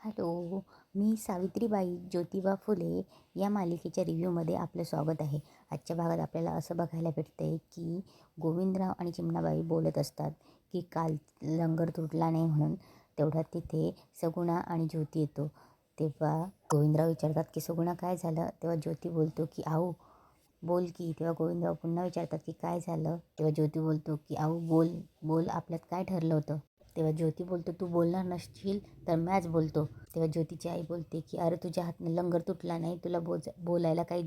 Hello, मी सावित्रीबाई ज्योतिबा फुले या मालिकेच्या रिव्ह्यूमध्ये आपलं स्वागत आहे. आजच्या भागात आपल्याला असं बघायला भेटतंय की गोविंदराव आणि चिमणाबाई बोलत असतात की काल लंगर तुटला नाही म्हणून. तेवढ्यात तिथे सगुणा आणि ज्योती येतो. तेव्हा गोविंदराव विचारतात की सगुणा काय झालं? तेव्हा ज्योती बोलतो की आऊ बोल की. तेव्हा गोविंदराव पुन्हा विचारतात की काय झालं? तेव्हा ज्योती बोलतो की आऊ बोल बोल, आपल्यात काय ठरलं होतं? तेव्हा ज्योती बोलतो तू बोलणार नसशील तर मॅच बोलतो. तेव्हा ज्योतीची आई बोलते की अरे तुझ्या हातनं लंगर तुटला नाही, तुला बोलायला काही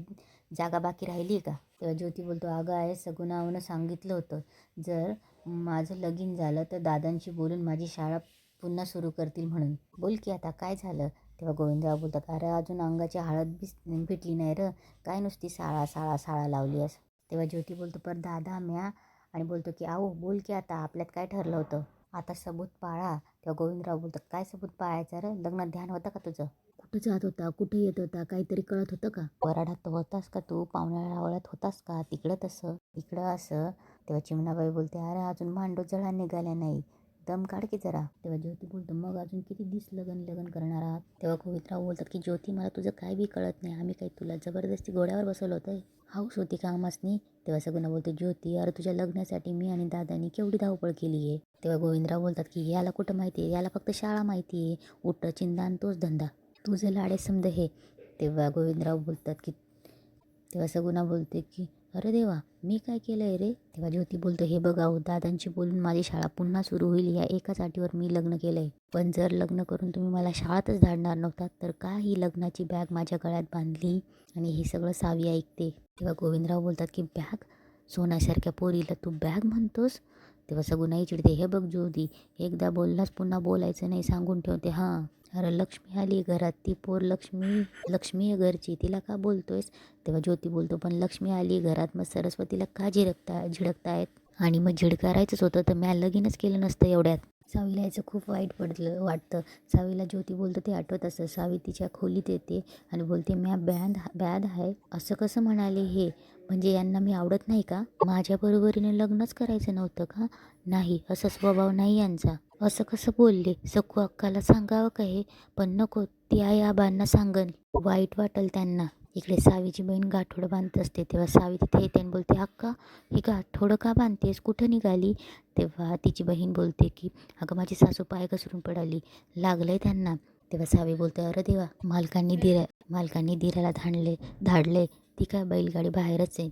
जागा बाकी राहिली का? तेव्हा ज्योती बोलतो अगं आहे, सगुणावनं सांगितलं होतं जर माझं लगीन झालं तर दादांशी बोलून माझी शाळा पुन्हा सुरू करतील म्हणून. बोल की आता काय झालं? तेव्हा गोविंदराव बोलतात अरे अजून अंगाची हळद बी भेटली नाही र, काय नुसती साळा साळा साळा लावली असं. तेव्हा ज्योती बोलतो पर दादा म्या आणि बोलतो की आहो बोल की आता आपल्यात काय ठरलं होतं? आता सबूत पाळा. तेव्हा गोविंदराव बोलतात काय सबूत पाळायचं रे? लग्नात ध्यान होतं का तुझं? कुठं जात होता, कुठे येत होता, काहीतरी कळत होतं का? वराडात होतास का तू? पाहुण्याळावळ्यात होतास का? तिकडं तसं इकडं असं. तेव्हा चिमणाबाई बोलते अरे अजून मांडो जळा निघाल्या नाही, दम काढ की जरा. तेव्हा ज्योती बोलतो मग अजून किती दिस लगन करणार आहात? तेव्हा गोविंदराव बोलतात की ज्योती मला तुझं काय बी कळत नाही, आम्ही काही तुला जबरदस्ती घोड्यावर बसवलं होतं? हाऊस होती का आमासनी? तेव्हा सगुणा बोलते ज्योती अरे तुझ्या लग्नासाठी मी आणि दादानी केवढी धावपळ केली आहे. तेव्हा गोविंदराव बोलतात की याला कुठं माहिती आहे, याला फक्त शाळा माहिती आहे, उठं चिंदा आणि तोच धंदा, तुझं लाडे समज हे. तेव्हा गोविंदराव बोलतात की तेव्हा सगुणा बोलते की अरे देवा मी काय केलं आहे रे? तेव्हा ज्योती बोलतो हे बघाव दादांशी बोलून माझी शाळा पुन्हा सुरू होईल या एकाच अटीवर मी लग्न केलं आहे. पण जर लग्न करून तुम्ही मला शाळेतच धाडणार नव्हतात तर का ही लग्नाची बॅग माझ्या गळ्यात बांधली? आणि हे सगळं सावी ऐकते. तेव्हा गोविंदराव बोलतात की बॅग? सोन्यासारख्या पोरीला तू बॅग म्हणतोस? तेव्हा सगुणाई चिडते हे बघ ज्योती, एकदा बोललास पुन्हा बोलायचं नाही सांगून ठेवते हां. अरे लक्ष्मी आली घरात, ती पोर लक्ष्मी आहे घरची, तिला का बोलतोयस? तेव्हा ज्योती बोलतो पण लक्ष्मी आली घरात मग सरस्वतीला का झिडकतायत? आणि मग झिडकारायचंच होतं तर म्या लगीनच केलं नसतं एवढ्यात. सावीला याचं खूप वाईट वाटतं. सावीला ज्योती बोलतो ते आठवत असतं. सावी तिच्या खोलीत येते आणि बोलते म्या बॅद आहे असं कसं म्हणाले हे? म्हणजे यांना मी आवडत नाही का? माझ्या बरोबरीने लग्नच करायचं नव्हतं का? नाही, असा स्वभाव नाही यांचा. असं कसं बोलले? सकू अक्काला सांगावं का हे? पण नको, ती आई आबांना सांगन, वाईट वाटेल त्यांना. इकडे सावीची बहीण गाठोडं बांधत असते. तेव्हा सावी तिथे येते आणि बोलते अक्का ही गाठोडं का बांधतेस, कुठं निघाली? तेव्हा तिची बहीण बोलते की अगं माझी सासू पाय घसरून पडाली, लागलंय त्यांना. तेव्हा सावी बोलते अरे देवा, मालकांनी दिराला धाडले, ती काय बैलगाडी बाहेरच आहे,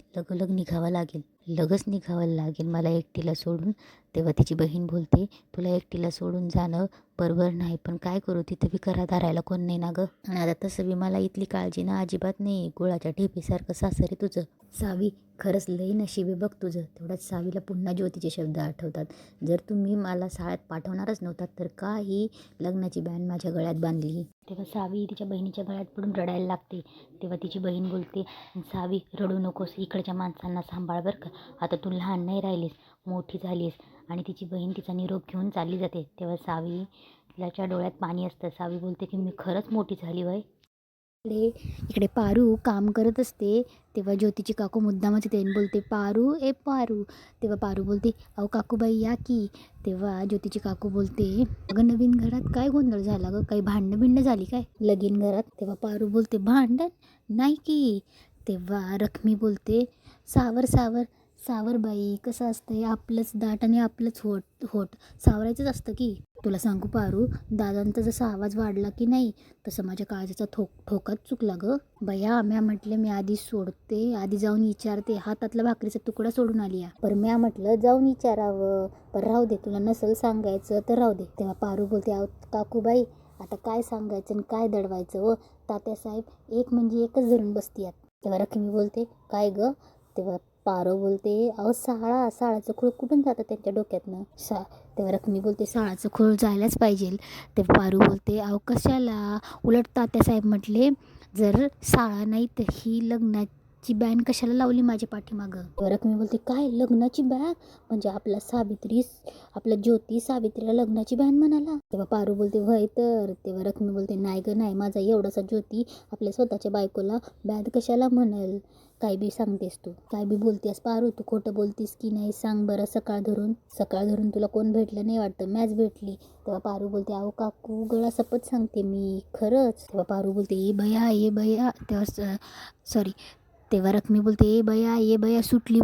लगच निघावं लागेल मला एकटीला सोडून. तेव्हा तिची बहीण बोलते तुला एकटीला सोडून जाणं बरोबर नाही, पण काय करू तिथं बी करा धरायला कोण नाही ना गं. आणि आता तसं बी मला इथली काळजी ना अजिबात नाही, गुळाच्या ठेपीसारखं सासरे तुझं. सावी खरंच लई नशीब बघ तुझं. तेवढ्याच सावीला पुन्हा ज्योतीचे शब्द आठवतात. जर तुम्ही मला शाळेत पाठवणारच नव्हतात तर का ही लग्नाची बॅन माझ्या गळ्यात बांधली? तेव्हा सावी तिच्या बहिणीच्या गळ्यात पडून रडायला लागते. तेव्हा तिची बहीण बोलते सावी रडू नकोस, इकडच्या माणसांना सांभाळ बरं का, आता तू लहान नाही राहिलीस, मोठी झालीस. आणि तिची बहीण तिचा निरोप घेऊन चालली जाते. तेव्हा सावीच्या डोळ्यात पाणी असतं. सावी बोलते की मी खरंच मोठी झाली वय. इकडे पारू काम करत असते. तेव्हा ज्योतीची काकू मुद्दामच येते आणि बोलते पारू ए पारू. तेव्हा पारू बोलते अहो काकूबाई या की. तेव्हा ज्योतीची काकू बोलते अगं नवीन घरात काय गोंधळ झाला गं, काही भांडणं झाली काय लगीन घरात? तेव्हा पारू बोलते भांडण नाही की. तेव्हा रखमी बोलते सावर बाई, कसं असतंय आपलंच दाट आणि आपलंच होट सावरायचंच असतं की. तुला सांगू पारू, दादांचा जसा आवाज वाढला की नाही तसं माझ्या काळजाचा ठोकाच चुकला गं. बया म्या म्हटलं मी आधी सोडते, आधी जाऊन विचारते, हातातला भाकरीचा तुकडा सोडून आली या. पर म्या म्हटलं जाऊन विचारावं, पर राहू दे, तुला नसल सांगायचं तर राहू दे. तेव्हा पारू बोलते अहो काकूबाई आता काय सांगायचं आणि काय दडवायचं व तात्यासाहेब एक म्हणजे एकच धरून बसतीयात. तेव्हा रखमी बोलते काय गं? तेव्हा पारो बोलते अहो साळाचं खूळ कुठून जातं त्यांच्या डोक्यातनं? तेव्हा रखमी बोलते साळाचं खूळ जायलाच पाहिजे. तेव्हा पारू बोलते अहो कशाला, उलट तात्यासाहेब म्हटले जर साळा नाही तर ही ची बॅन कशाला लावली माझ्या पाठीमागं? रखमी बोलते काय लग्नाची बॅन? म्हणजे आपला ज्योती सावित्रीला लग्नाची बॅन म्हणाला. तेव्हा पारू बोलते व्हय तर. तेव्हा रखमी बोलते नाही ग नाही, माझा एवढासा ज्योती आपल्या स्वतःच्या बायकोला बॅन कशाला म्हणेल? काय बी सांगतेस तू, काय बी बोलतेस पारू, तू खोटं बोलतीस की नाही सांग बरं. सकाळ धरून तुला कोण भेटलं नाही वाटतं, मॅच भेटली. तेव्हा पारू बोलते अहो काकू गळा सपत सांगते मी खरंच. तेव्हा पारू बोलते ये बया. तेव्हा रखमी बोलते ये बया सुटली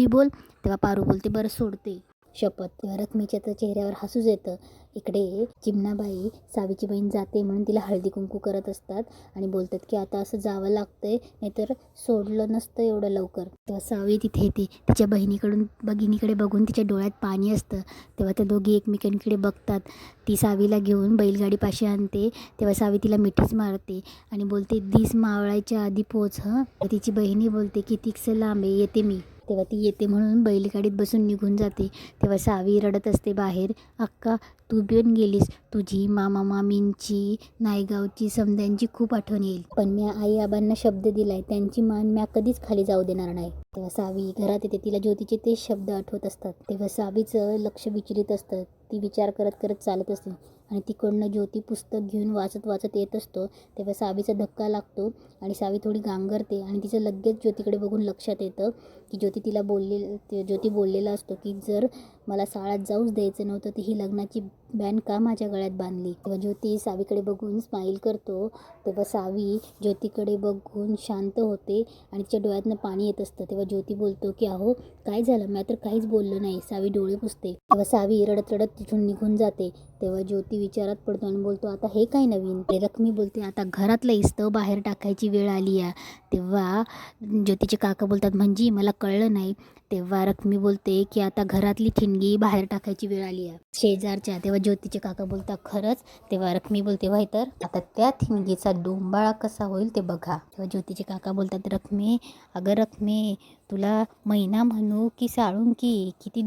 बोल. तेव्हा पारू बोलते बरं सोडते शपथ. तेव्हा रखमीच्या तर चेहऱ्यावर हसूच येतं. इकडे चिमणाबाई सावीची बहीण जाते म्हणून तिला हळदी कुंकू करत असतात आणि बोलतात की आता असं जावं लागतंय, नाहीतर सोडलं नसतं एवढं लवकर. तेव्हा सावी तिथे येते. तिच्या भगिनीकडे बघून तिच्या डोळ्यात पाणी असतं. तेव्हा त्या दोघी एकमेकांकडे बघतात. ती सावीला घेऊन बैलगाडीपाशी आणते. तेव्हा सावी तिला मिठीच मारते आणि बोलते दिस मावळायच्या आधी पोच हं. तिची बहिणी बोलते कितीकसं लांब आहे, येते मी. तेव्हा ती येते म्हणून बैलगाडीत बसून निघून जाते. तेव्हा सावी रडत असते बाहेर. अक्का तू पण गेलीस, तुझी मामा मामींची नायगावची समद्यांची खूप आठवण येईल, पण मी आई आबांना शब्द दिलाय त्यांची मान म्या कधीच खाली जाऊ देणार नाही. तेव्हा सावी घरात येते. तिला ज्योतीचे तेच शब्द आठवत असतात. तेव्हा सावीचं लक्ष विचलित असतं. ती विचार करत चालत असते आणि तिकडनं ज्योती पुस्तक घेऊन वाचत येत असतो. तेव्हा सावीचा धक्का लागतो आणि सावी थोडी गांगरते आणि तिचं लगेच ज्योतीकडे बघून लक्षात येतं की ज्योती बोललेला असतो की जर मला शाळेत जाऊच द्यायचं नव्हतं तर ही लग्नाची बॅन का माझ्या गळ्यात बांधली. तेव्हा ज्योती सावीकडे बघून स्माईल करतो. तेव्हा सावी ज्योतीकडे बघून शांत होते आणि तिच्या डोळ्यातनं पाणी येत असतं. तेव्हा ज्योती बोलतो की अहो काय झालं, मी तर काहीच बोललो नाही. सावी डोळे पुसते. तेव्हा सावी रडत तिथून निघून जाते. तेव्हा ज्योती विचारात पडतो आणि बोलतो आता हे काय नवीन. रखमी बोलते आता घरातलं इस्तव बाहेर टाकायची वेळ आली आहे. तेव्हा ज्योतीचे काका बोलतात म्हणजे मला कळलं नाही. तेव्हा रखमी बोलते की आता घरातली ठिणगी बाहेर टाकायची वेळ आली आहे शेजारच्या. तेव्हा ज्योतीचे काका बोलतात खरंच. तेव्हा रखमी बोलते व्हय तर, आता त्या ठिणगीचा डोंबाळा कसा होईल ते बघा. तेव्हा ज्योतीचे काका बोलतात रखमी अगं रखमी तुला मैना म्हणू की साळुंकी, किती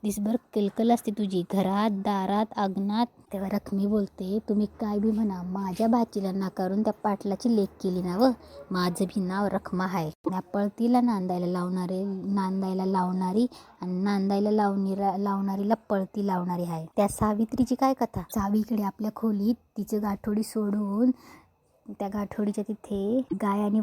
दिसभर कलकल असते तुझी घरात दारात अंगणात. तेव्हा रखमी बोलते तुम्ही काय बी म्हणा, माझ्या भाचीला नाकारून त्या पाटलाची लेक केली ना व. माझं भी नाव रखमा आहे. त्या पळतीला नांदायला लावणारी आणि नांदायला लावणारीला पळती लावणारी आहे. त्या सावित्रीची काय कथा. सावीकडे आपल्या खोलीत तिचं गाठोडी सोडून त्या गाठोडीच्या तिथे गाय आणि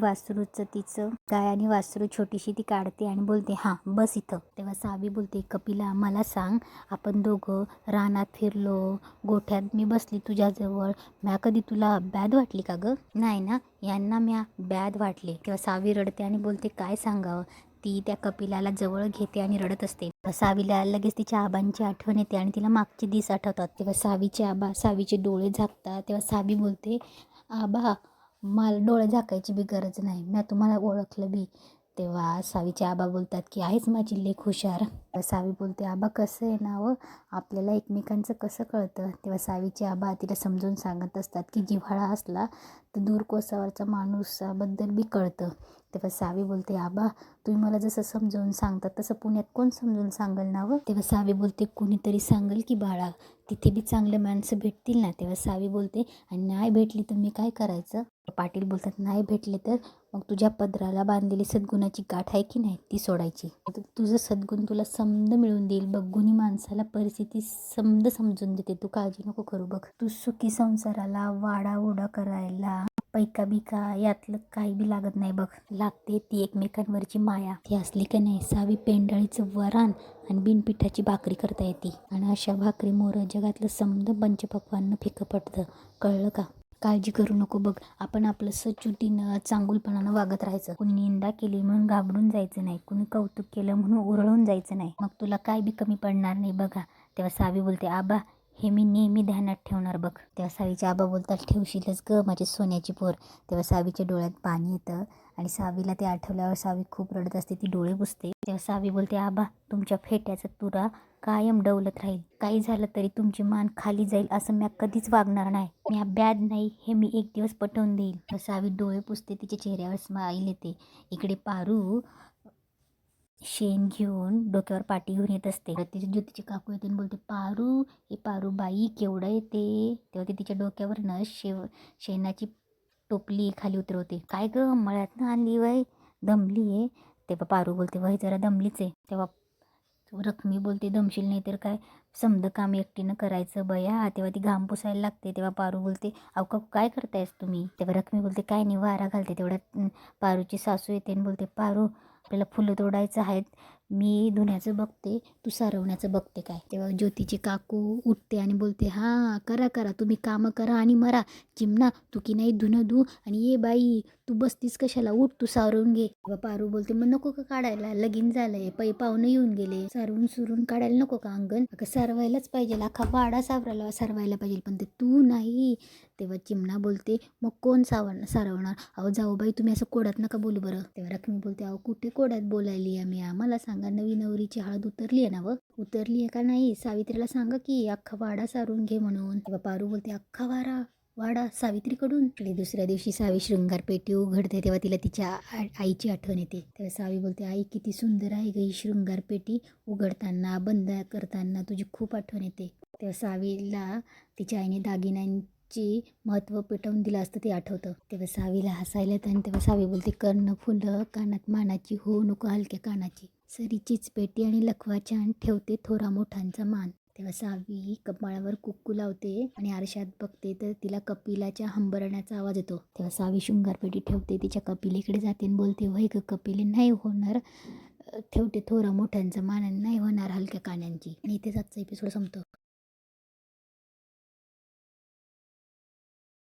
वासरू छोटीशी ती काढते आणि बोलते हां बस इथं. तेव्हा सावी बोलते कपिला मला सांग, आपण दोघं रानात फिरलो, गोठ्यात मी बसली तुझ्याजवळ, म्या कधी तुला बॅद वाटली का ग? नाही ना, यांना म्या बॅद वाटले. तेव्हा सावी रडते आणि बोलते काय सांगावं. ती त्या कपिलाला जवळ घेते आणि रडत असते. सावीला लगेच तिच्या आबांची आठवण येते आणि तिला मागचे दिस आठवतात. तेव्हा सावीचे आबा सावीचे डोळे झाकतात. तेव्हा सावी बोलते आबा मला डोळे झाकायची बी गरज नाही, मी तुम्हाला ओळखलं बी. तेव्हा सावीचे आबा बोलतात की आहेच माझी लेक हुशार. सावी बोलते आबा कसं आहे ना व, आपल्याला एकमेकांचं कसं कळतं. तेव्हा सावीचे आबा तिला समजून सांगत असतात की जिव्हाळा असला तर दूर कोसावरचा माणूसाबद्दल बी कळतं. तेव्हा सावी बोलते आबा तुम्ही मला जसं समजावून सांगतात तसं पुण्यात कोण समजून सांगेल ना व. तेव्हा सावी बोलते कुणीतरी सांगेल की बाळा, तिथे बी चांगले माणसं भेटतील ना. तेव्हा सावी बोलते आणि नाही भेटली तर मी काय करायचं. पाटील बोलतात नाही भेटले तर मग तुझ्या पदराला बांधलेली सद्गुणाची गाठ आहे की नाही ती सोडायची. तुझं सद्गुण तुला समद मिळून देईल बघ. गुणी माणसाला परिस्थिती समजून देते, तू काळजी नको करू बघ. तू सुखी संसाराला वाडा ओढा करायला पैका बिका यातलं काही बी लागत नाही बघ. लागते ती एकमेकांवरची माया. ती असली का नाही सावी पेंडाळीचं वरान आणि बिनपिठाची भाकरी करता येते आणि अशा भाकरी मोर जगातलं समद पंचपक्वान्न फिकं पडतं. कळलं का? काळजी करू नको बघ. आपण आपलं सचोटीनं चांगुलपणानं वागत राहायचं. कुणी निंदा केली म्हणून घाबरून जायचं नाही, कुणी कौतुक केलं म्हणून उरळून जायचं नाही, मग तुला काय बी कमी पडणार नाही बघा. तेव्हा सावी बोलते आबा हे मी नेहमी ध्यानात ठेवणार बघ. तेव्हा सावीचे आबा बोलतात ठेवशीलच ग माझी सोन्याची पोर. तेव्हा सावीच्या डोळ्यात पाणी येतं आणि सावीला ते आठवल्यावर सावी खूप रडत असते. ती डोळे पुसते. तेव्हा सावी बोलते आबा तुमच्या फेट्याचा तुरा कायम डवलत राहील, काही झालं तरी तुमची मान खाली जाईल असं मी कधीच वागणार नाही. मी ब्याद नाही हे मी एक दिवस पटवून देईल. सावी डोळे पुसते. तिच्या चेहऱ्यावर स्माईल येते. इकडे पारू शेण घेऊन डोक्यावर पाटी घेऊन येत असते. तिच्या ज्योतीचे काकू येते आणि बोलते पारू हे पारू बाई केवढं येते. तेव्हा ती तिच्या डोक्यावरनं शेणाची टोपली खाली उतरवते. काय ग मळ्यातनं आणली वय, दमली आहे. तेव्हा पारू बोलते वय जरा दमलीच आहे. तेव्हा रखमी बोलते दमशील नाही तर काय, समदं काम एकटीनं करायचं बया. तेव्हा ती घाम पुसायला लागते. तेव्हा पारू बोलते अहो काय करतायस तुम्ही. तेव्हा रखमी बोलते काय नाही वारा घालते. तेवढ्यात पारूची सासू येते आणि बोलते पारू आपल्याला फुलं तोडायचं आहेत, मी धुण्याचं बघते तू सारवण्याचं बघते काय. तेव्हा ज्योतीची काकू उठते आणि बोलते हां करा करा तुम्ही कामं करा आणि मरा. चिमणा तू की नाही धुणं धू आणि ये बाई तू बसतीस कशाला, उठ तू सारवून घे. तेव्हा पारू बोलते मग नको का काढायला, लगीन झालंय पाहुणे येऊन गेले, सारवून सुरून काढायला नको का अंगण. अगं सारवायलाच पाहिजे, अख्खा वाडा सारवायला पाहिजे पण ते तू नाही. तेव्हा चिमणा बोलते मग कोण सारवणार. अहो जाऊ बाई तुम्ही असं कोड्यात नका बोलू बरं. तेव्हा रखमी बोलते अहो कुठे कोड्यात बोलायली आम्ही, आम्हाला सांगा नवी नवरीची हळद उतरली आहे ना व उतरली आहे का नाही. सावित्रीला सांगा की अख्खा वाडा सारून घे म्हणून. तेव्हा पारू बोलते अख्खा वाडा सावित्रीकडून. आणि दुसऱ्या दिवशी सावी शृंगार पेटी उघडते तेव्हा तिला तिच्या आईची आठवण येते. तेव्हा सावी बोलते आई किती सुंदर आहे ग ही शृंगार पेटी, उघडताना बंद करताना तुझी खूप आठवण येते. तेव्हा सावीला तिच्या आईने दागिन्यांची महत्त्व पेटवून दिलं असतं ते आठवतं. तेव्हा सावीला हसायला येतं आणि तेव्हा सावी बोलते कर्ण फुलं कानात मानाची हो नको हलक्या कानाची, सरीचीच पेटी आणि लखवाच्या ठेवते थोरा मोठ्यांचा मान. तेव्हा सावी कपाळावर कुक्कू लावते आणि आरशात बघते तर तिला कपिलाच्या हंबरण्याचा आवाज येतो. तेव्हा सावी शृंगारपेटी ठेवते, तिच्या कपिलेकडे जाते आणि बोलते वय ग कपिले नाही होणार, ठेवते थोरा मोठ्यांचा मान नाही होणार हलक्या कानांची. आणि इथेच आजचा एपिसोड संपतो.